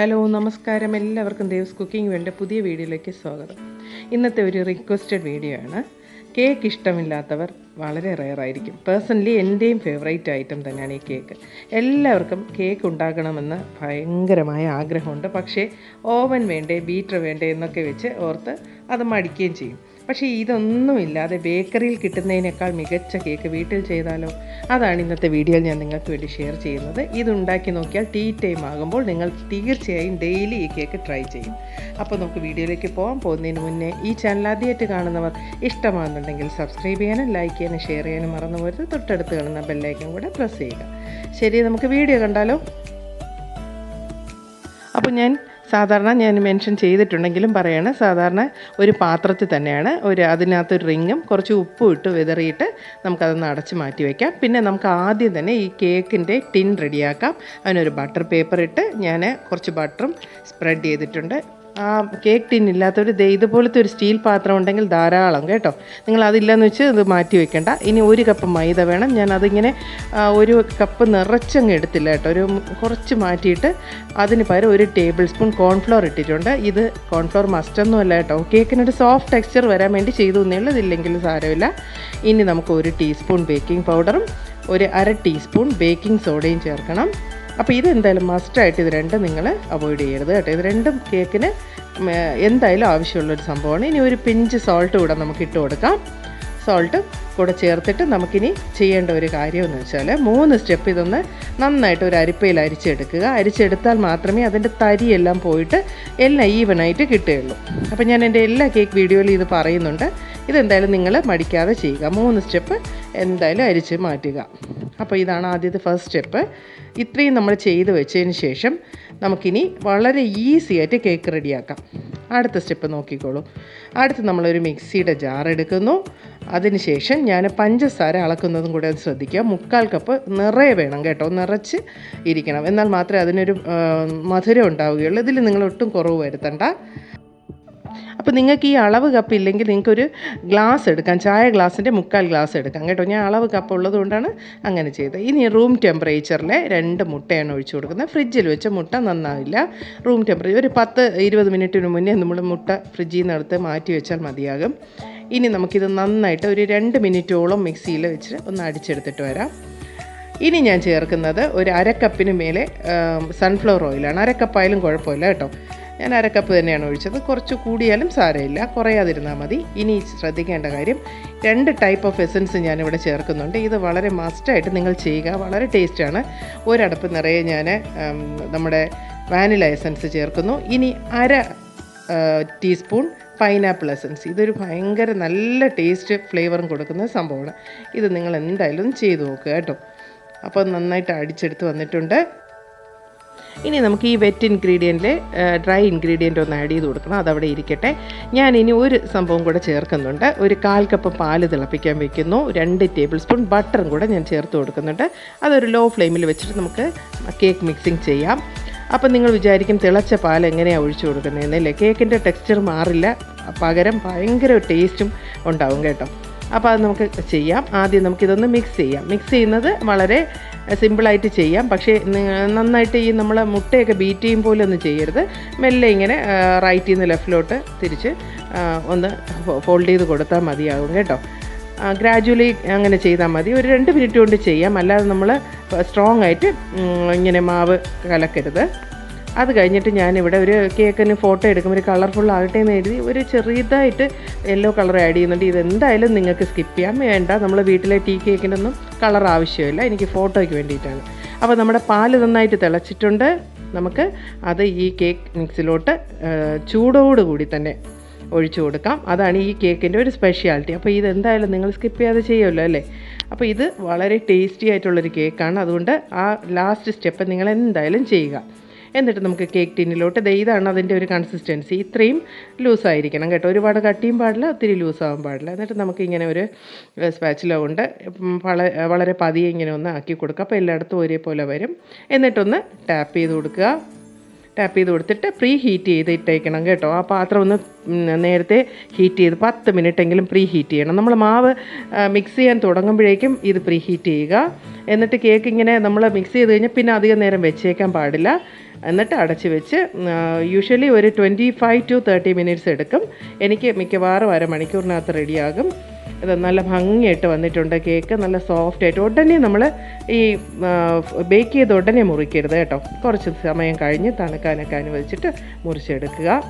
Hello നമസ്കാരം, എല്ലാവർക്കും Dev's cooking വേണ്ട പുതിയ വീഡിയോയിലേക്ക് സ്വാഗതം. ഇന്നത്തെ ഒരു റിക്വസ്റ്റഡ് വീഡിയോ ആണ്. കേക്ക് ഇഷ്ടമില്ലാത്തവർ വളരെ റെയറായിരിക്കും. പേഴ്സണലി എൻ്റെയും ഫേവറേറ്റ് ഐറ്റം തന്നെയാണ് ഈ കേക്ക്. എല്ലാവർക്കും കേക്ക് ഉണ്ടാക്കണമെന്ന് ഭയങ്കരമായ ആഗ്രഹമുണ്ട്. പക്ഷേ ഓവൻ വേണ്ടേ, ബീറ്റർ വേണ്ടേ എന്നൊക്കെ വെച്ച് ഓർത്ത് അത് മടിക്കുകയും ചെയ്യും. പക്ഷേ ഇതൊന്നുമില്ലാതെ ബേക്കറിയിൽ കിട്ടുന്നതിനേക്കാൾ മികച്ച കേക്ക് വീട്ടിൽ ചെയ്താലോ? അതാണ് ഇന്നത്തെ വീഡിയോയിൽ ഞാൻ നിങ്ങൾക്ക് വേണ്ടി ഷെയർ ചെയ്യുന്നത്. ഇതുണ്ടാക്കി നോക്കിയാൽ ടീ ടൈം ആകുമ്പോൾ നിങ്ങൾ തീർച്ചയായും ഡെയിലി ഈ കേക്ക് ട്രൈ ചെയ്യും. അപ്പോൾ നമുക്ക് വീഡിയോയിലേക്ക് പോകുന്നതിന് മുന്നേ ഈ ചാനൽ ആദ്യമായിട്ട് കാണുന്നവർ ഇഷ്ടമാകുന്നുണ്ടെങ്കിൽ സബ്സ്ക്രൈബ് ചെയ്യാനും ലൈക്ക് ചെയ്യാനും ഷെയർ ചെയ്യാനും മറന്നു പോരുത്. തൊട്ടടുത്ത് കാണുന്ന ബെല്ലൈക്കൺ കൂടെ പ്രസ് ചെയ്യുക. ശരി, നമുക്ക് വീഡിയോ കണ്ടാലോ? അപ്പോൾ സാധാരണ ഞാൻ മെൻഷൻ ചെയ്തിട്ടുണ്ടെങ്കിലും പറയാണ്, സാധാരണ ഒരു പാത്രത്തിൽ തന്നെയാണ് അതിനകത്തൊരു റിങ്ങും കുറച്ച് ഉപ്പും ഇട്ട് വിതറിയിട്ട് നമുക്കതൊന്ന് അടച്ച് മാറ്റി വയ്ക്കാം. പിന്നെ നമുക്ക് ആദ്യം തന്നെ ഈ കേക്കിൻ്റെ ടിൻ റെഡിയാക്കാം. അതിനൊരു ബട്ടർ പേപ്പർ ഇട്ട് ഞാൻ കുറച്ച് ബട്ടറും സ്പ്രെഡ് ചെയ്തിട്ടുണ്ട്. ആ കേക്ക് ടിന്നില്ലാത്തൊരു ഇതുപോലത്തെ ഒരു സ്റ്റീൽ പാത്രം ഉണ്ടെങ്കിൽ ധാരാളം കേട്ടോ. നിങ്ങൾ അതില്ലെന്ന് വെച്ച് ഇത് മാറ്റി വെക്കേണ്ട. ഇനി 1 കപ്പ് മൈദ വേണം. ഞാൻ അതിങ്ങനെ 1 കപ്പ് നിറച്ചങ്ങ് എടുത്തില്ല കേട്ടോ, കുറച്ച് മാറ്റിയിട്ട് അതിന് പകരം 1 ടേബിൾ സ്പൂൺ കോൺഫ്ലോർ ഇട്ടിട്ടുണ്ട്. ഇത് കോൺഫ്ലോർ മസ്റ്റൊന്നും അല്ല കേട്ടോ, കേക്കിനൊരു സോഫ്റ്റ് ടെക്സ്ചർ വരാൻ വേണ്ടി ചെയ്തു എന്നേ ഉള്ളൂ, ഇതില്ലെങ്കിൽ സാരമില്ല. ഇനി നമുക്ക് 1 ടീസ്പൂൺ ബേക്കിംഗ് പൗഡറും 1/2 ടീസ്പൂൺ ബേക്കിംഗ് സോഡയും ചേർക്കണം. അപ്പോൾ ഇതെന്തായാലും മസ്റ്റായിട്ട് ഇത് രണ്ടും നിങ്ങൾ അവോയ്ഡ് ചെയ്യരുത് കേട്ടോ. ഇത് രണ്ടും കേക്കിന് എന്തായാലും ആവശ്യമുള്ളൊരു സംഭവമാണ്. ഇനി 1 പിഞ്ച് സോൾട്ട് കൂടെ നമുക്ക് ഇട്ട് കൊടുക്കാം. സോൾട്ട് കൂടെ ചേർത്തിട്ട് നമുക്കിനി ചെയ്യേണ്ട ഒരു കാര്യമെന്ന് വെച്ചാൽ 3 സ്റ്റെപ്പ് ഇതൊന്ന് നന്നായിട്ട് ഒരു അരിപ്പയിൽ അരിച്ചെടുക്കുക. അരിച്ചെടുത്താൽ മാത്രമേ അതിൻ്റെ തരിയെല്ലാം പോയിട്ട് എല്ലാം ഈവനായിട്ട് കിട്ടുകയുള്ളൂ. അപ്പോൾ ഞാൻ എൻ്റെ എല്ലാ കേക്ക് വീഡിയോയിലും ഇത് പറയുന്നുണ്ട്. ഇതെന്തായാലും നിങ്ങൾ മടിക്കാതെ ചെയ്യുക. 3 സ്റ്റെപ്പ് എന്തായാലും അരിച്ച് മാറ്റുക. അപ്പോൾ ഇതാണ് ആദ്യത്തെ ഫസ്റ്റ് സ്റ്റെപ്പ്. ഇത്രയും നമ്മൾ ചെയ്ത് വെച്ചതിന് ശേഷം നമുക്കിനി വളരെ ഈസി ആയിട്ട് കേക്ക് റെഡിയാക്കാം. അടുത്ത സ്റ്റെപ്പ് നോക്കിക്കോളൂ. അടുത്ത് നമ്മളൊരു മിക്സിയുടെ ജാർ എടുക്കുന്നു. അതിനുശേഷം ഞാൻ പഞ്ചസാര അളക്കുന്നതും കൂടെ ശ്രദ്ധിക്കുക. 1/4 കപ്പ് നിറയെ വേണം കേട്ടോ, നിറച്ച് ഇരിക്കണം. എന്നാൽ മാത്രമേ അതിനൊരു മധുരം ഉണ്ടാവുകയുള്ളൂ. ഇതിൽ നിങ്ങൾ ഒട്ടും കുറവ് വരുത്തണ്ട. അപ്പോൾ നിങ്ങൾക്ക് ഈ അളവ് കപ്പ് ഇല്ലെങ്കിൽ നിങ്ങൾക്കൊരു ഗ്ലാസ് എടുക്കാം, ചായ ഗ്ലാസിൻ്റെ 1/4 ഗ്ലാസ് എടുക്കാം കേട്ടോ. ഞാൻ അളവ് കപ്പ് ഉള്ളത് കൊണ്ടാണ് അങ്ങനെ ചെയ്തത്. ഇനി റൂം ടെമ്പറേച്ചറിൽ 2 മുട്ടയാണ് ഒഴിച്ചു കൊടുക്കുന്നത്. ഫ്രിഡ്ജിൽ വെച്ച മുട്ട നന്നാവില്ല. റൂം ടെമ്പറേച്ചർ ഒരു 10-20 മിനിറ്റിന് മുന്നേ നമ്മൾ മുട്ട ഫ്രിഡ്ജിൽ നിന്ന് എടുത്ത് മാറ്റി വെച്ചാൽ മതിയാകും. ഇനി നമുക്കിത് നന്നായിട്ട് ഒരു 2 മിനിറ്റോളം മിക്സിയിൽ വെച്ച് ഒന്ന് അടിച്ചെടുത്തിട്ട് വരാം. ഇനി ഞാൻ ചേർക്കുന്നത് ഒരു 1/2 കപ്പിന് മേലെ സൺഫ്ലവർ ഓയിലാണ്. 1/2 കപ്പായാലും കുഴപ്പമില്ല കേട്ടോ. ഞാൻ 1/2 കപ്പ് തന്നെയാണ് ഒഴിച്ചത്. കുറച്ച് കൂടിയാലും സാരമില്ല, കുറയാതിരുന്നാൽ മതി. ഇനി ശ്രദ്ധിക്കേണ്ട കാര്യം, 2 ടൈപ്പ് ഓഫ് എസൻസ് ഞാനിവിടെ ചേർക്കുന്നുണ്ട്. ഇത് വളരെ മസ്റ്റായിട്ട് നിങ്ങൾ ചെയ്യുക, വളരെ ടേസ്റ്റാണ്. ഒരടപ്പ് നിറയെ ഞാൻ നമ്മുടെ വാനില എസൻസ് ചേർക്കുന്നു. ഇനി 1/2 ടീസ്പൂൺ പൈനാപ്പിൾ എസൻസ്. ഇതൊരു ഭയങ്കര നല്ല ടേസ്റ്റ് ഫ്ലേവറും കൊടുക്കുന്ന സംഭവമാണ്. ഇത് നിങ്ങൾ എന്തായാലും ചെയ്ത് നോക്കുക കേട്ടോ. അപ്പോൾ നന്നായിട്ട് അടിച്ചെടുത്ത് വന്നിട്ടുണ്ട്. ഇനി നമുക്ക് ഈ വെറ്റ് ഇൻഗ്രീഡിയൻറ്റിൽ ഡ്രൈ ഇൻഗ്രീഡിയൻ്റ് ഒന്ന് ആഡ് ചെയ്ത് കൊടുക്കണം. അതവിടെ ഇരിക്കട്ടെ. ഞാനിനി ഒരു സംഭവം കൂടെ ചേർക്കുന്നുണ്ട്. ഒരു 1/4 കപ്പ് പാല് തിളപ്പിക്കാൻ വെക്കുന്നു. 2 ടേബിൾ സ്പൂൺ ബട്ടറും കൂടെ ഞാൻ ചേർത്ത് കൊടുക്കുന്നുണ്ട്. അതൊരു ലോ ഫ്ലെയിമിൽ വെച്ചിട്ട് നമുക്ക് കേക്ക് മിക്സിങ് ചെയ്യാം. അപ്പം നിങ്ങൾ വിചാരിക്കും തിളച്ച പാൽ എങ്ങനെയാണ് ഒഴിച്ചു കൊടുക്കുന്നതെന്നല്ലേ. കേക്കിൻ്റെ ടെക്സ്ചർ മാറില്ല, പകരം ഭയങ്കര ടേസ്റ്റും ഉണ്ടാവും കേട്ടോ. അപ്പോൾ അത് നമുക്ക് ചെയ്യാം. ആദ്യം നമുക്കിതൊന്ന് മിക്സ് ചെയ്യാം. മിക്സ് ചെയ്യുന്നത് വളരെ സിമ്പിളായിട്ട് ചെയ്യാം. പക്ഷേ നന്നായിട്ട് ഈ നമ്മൾ മുട്ടയൊക്കെ ബീറ്റ് ചെയ്യും പോലെ ഒന്നും ചെയ്യരുത്. മെല്ലെ ഇങ്ങനെ റൈറ്റിൽ നിന്ന് ലെഫ്റ്റിലോട്ട് തിരിച്ച് ഒന്ന് ഫോൾഡ് ചെയ്ത് കൊടുത്താൽ മതിയാകും കേട്ടോ. ഗ്രാജുവലി അങ്ങനെ ചെയ്താൽ മതി. ഒരു 2 മിനിറ്റ് കൊണ്ട് ചെയ്യാം. അല്ലാതെ നമ്മൾ സ്ട്രോങ് ആയിട്ട് ഇങ്ങനെ മാവ് കലക്കരുത്. അത് കഴിഞ്ഞിട്ട് ഞാനിവിടെ ഒരു കേക്കിന് ഫോട്ടോ എടുക്കുമ്പോൾ ഒരു കളർഫുൾ ആകട്ടെ എന്ന് എഴുതി ഒരു ചെറുതായിട്ട് യെല്ലോ കളർ ആഡ് ചെയ്യുന്നുണ്ട്. ഇതെന്തായാലും നിങ്ങൾക്ക് സ്കിപ്പ് ചെയ്യാൻ വേണ്ട. നമ്മൾ വീട്ടിലെ ടീ കേക്കിനൊന്നും കളർ ആവശ്യമില്ല, എനിക്ക് ഫോട്ടോയ്ക്ക് വേണ്ടിയിട്ടാണ്. അപ്പോൾ നമ്മുടെ പാല് നന്നായിട്ട് തിളച്ചിട്ടുണ്ട്. നമുക്ക് അത് ഈ കേക്ക് മിക്സിലോട്ട് ചൂടോടുകൂടി തന്നെ ഒഴിച്ചു കൊടുക്കാം. അതാണ് ഈ കേക്കിൻ്റെ ഒരു സ്പെഷ്യാലിറ്റി. അപ്പോൾ ഇതെന്തായാലും നിങ്ങൾ സ്കിപ്പ് ചെയ്യാതെ ചെയ്യുമല്ലോ അല്ലേ. അപ്പോൾ ഇത് വളരെ ടേസ്റ്റി ആയിട്ടുള്ളൊരു കേക്കാണ്. അതുകൊണ്ട് ആ ലാസ്റ്റ് സ്റ്റെപ്പ് നിങ്ങൾ എന്തായാലും ചെയ്യുക. എന്നിട്ട് നമുക്ക് കേക്ക് ടിന്നിലോട്ട് ഇതാണ് അതിൻ്റെ ഒരു കൺസിസ്റ്റൻസി. ഇത്രയും ലൂസായിരിക്കണം കേട്ടോ. ഒരുപാട് കട്ടിയും പാടില്ല, ഒത്തിരി ലൂസാവാൻ പാടില്ല. എന്നിട്ട് നമുക്ക് ഇങ്ങനെ ഒരു സ്പാച്ചില കൊണ്ട് വളരെ പതിയെ ഇങ്ങനെ ഒന്ന് ആക്കി കൊടുക്കുക. അപ്പോൾ എല്ലായിടത്തും ഒരേപോലെ വരും. എന്നിട്ടൊന്ന് ടാപ്പ് ചെയ്ത് കൊടുക്കുക. ടാപ്പ് ചെയ്ത് കൊടുത്തിട്ട് പ്രീ ഹീറ്റ് ചെയ്ത് ഇട്ടേക്കണം കേട്ടോ. ആ പാത്രം ഒന്ന് നേരത്തെ ഹീറ്റ് ചെയ്ത് 10 മിനിറ്റെങ്കിലും പ്രീ ഹീറ്റ് ചെയ്യണം. നമ്മൾ മാവ് മിക്സ് ചെയ്യാൻ തുടങ്ങുമ്പോഴേക്കും ഇത് പ്രീ ഹീറ്റ് ചെയ്യുക. എന്നിട്ട് കേക്ക് ഇങ്ങനെ നമ്മൾ മിക്സ് ചെയ്ത് കഴിഞ്ഞാൽ പിന്നെ അധികം നേരം വെച്ചേക്കാൻ പാടില്ല. എന്നിട്ട് അടച്ച് വെച്ച് യൂഷ്വലി ഒരു 25 to 30 മിനിറ്റ്സ് എടുക്കും. എനിക്ക് മിക്കവാറും അരമണിക്കൂറിനകത്ത് റെഡിയാകും. ഇത് നല്ല ഭംഗിയായിട്ട് വന്നിട്ടുണ്ട് കേക്ക്, നല്ല സോഫ്റ്റായിട്ട്. ഉടനെ നമ്മൾ ഈ ബേക്ക് ചെയ്ത് ഉടനെ മുറിക്കരുത് കേട്ടോ. കുറച്ച് സമയം കഴിഞ്ഞ് തണുക്കാനൊക്കെ അനുവദിച്ചിട്ട് മുറിച്ചെടുക്കുക.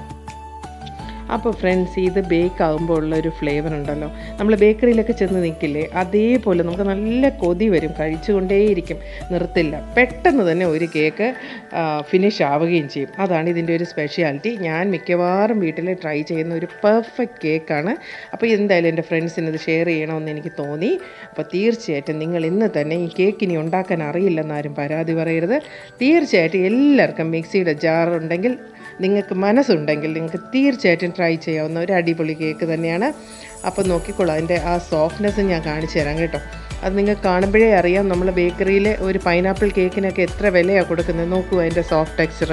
അപ്പോൾ ഫ്രണ്ട്സ്, ഇത് ബേക്ക് ആകുമ്പോൾ ഉള്ളൊരു ഫ്ലേവർ ഉണ്ടല്ലോ, നമ്മൾ ബേക്കറിയിലൊക്കെ ചെന്ന് നിൽക്കില്ലേ, അതേപോലെ നമുക്ക് നല്ല കൊതി വരും, കഴിച്ചുകൊണ്ടേയിരിക്കും, നിർത്തില്ല. പെട്ടെന്ന് തന്നെ ഒരു കേക്ക് ഫിനിഷ് ആവുകയും ചെയ്യും. അതാണ് ഇതിൻ്റെ ഒരു സ്പെഷ്യാലിറ്റി. ഞാൻ മിക്കവാറും വീട്ടിൽ ട്രൈ ചെയ്യുന്ന ഒരു പെർഫെക്റ്റ് കേക്കാണ്. അപ്പോൾ എന്തായാലും എൻ്റെ ഫ്രണ്ട്സിന് ഇത് ഷെയർ ചെയ്യണമെന്ന് എനിക്ക് തോന്നി. അപ്പോൾ തീർച്ചയായിട്ടും നിങ്ങൾ ഇന്ന് തന്നെ ഈ കേക്ക് ഇനി ഉണ്ടാക്കാൻ അറിയില്ലെന്നാരും പരാതി പറയരുത്. തീർച്ചയായിട്ടും എല്ലാവർക്കും മിക്സിയുടെ ജാർ ഉണ്ടെങ്കിൽ, നിങ്ങൾക്ക് മനസ്സുണ്ടെങ്കിൽ നിങ്ങൾക്ക് തീർച്ചയായിട്ടും ട്രൈ ചെയ്യാവുന്ന ഒരു അടിപൊളി കേക്ക് തന്നെയാണ്. അപ്പോൾ നോക്കിക്കോളൂ, അതിൻ്റെ ആ സോഫ്റ്റ്നെസ് ഞാൻ കാണിച്ചു തരാം കേട്ടോ. അത് നിങ്ങൾക്ക് കാണുമ്പോഴേ അറിയാം. നമ്മൾ ബേക്കറിയിൽ ഒരു പൈനാപ്പിൾ കേക്കിനൊക്കെ എത്ര വിലയാണ് കൊടുക്കുന്നത്. നോക്കൂ അതിൻ്റെ സോഫ്റ്റ് ടെക്സ്ചർ.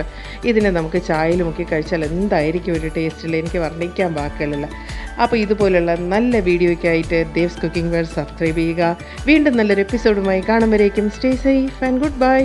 ഇതിനെ നമുക്ക് ചായയിൽ മുക്കി കഴിച്ചാൽ എന്തായിരിക്കും ഒരു ടേസ്റ്റിൽ, എനിക്ക് വർണ്ണിക്കാൻ വാക്കുകളില്ല. അപ്പോൾ ഇതുപോലുള്ള നല്ല വീഡിയോയ്ക്കായിട്ട് ദേവ്സ് കുക്കിംഗ് വേൾഡ് സബ്സ്ക്രൈബ് ചെയ്യുക. വീണ്ടും നല്ലൊരു എപ്പിസോഡുമായി കാണുമ്പോഴേക്കും stay safe and good bye.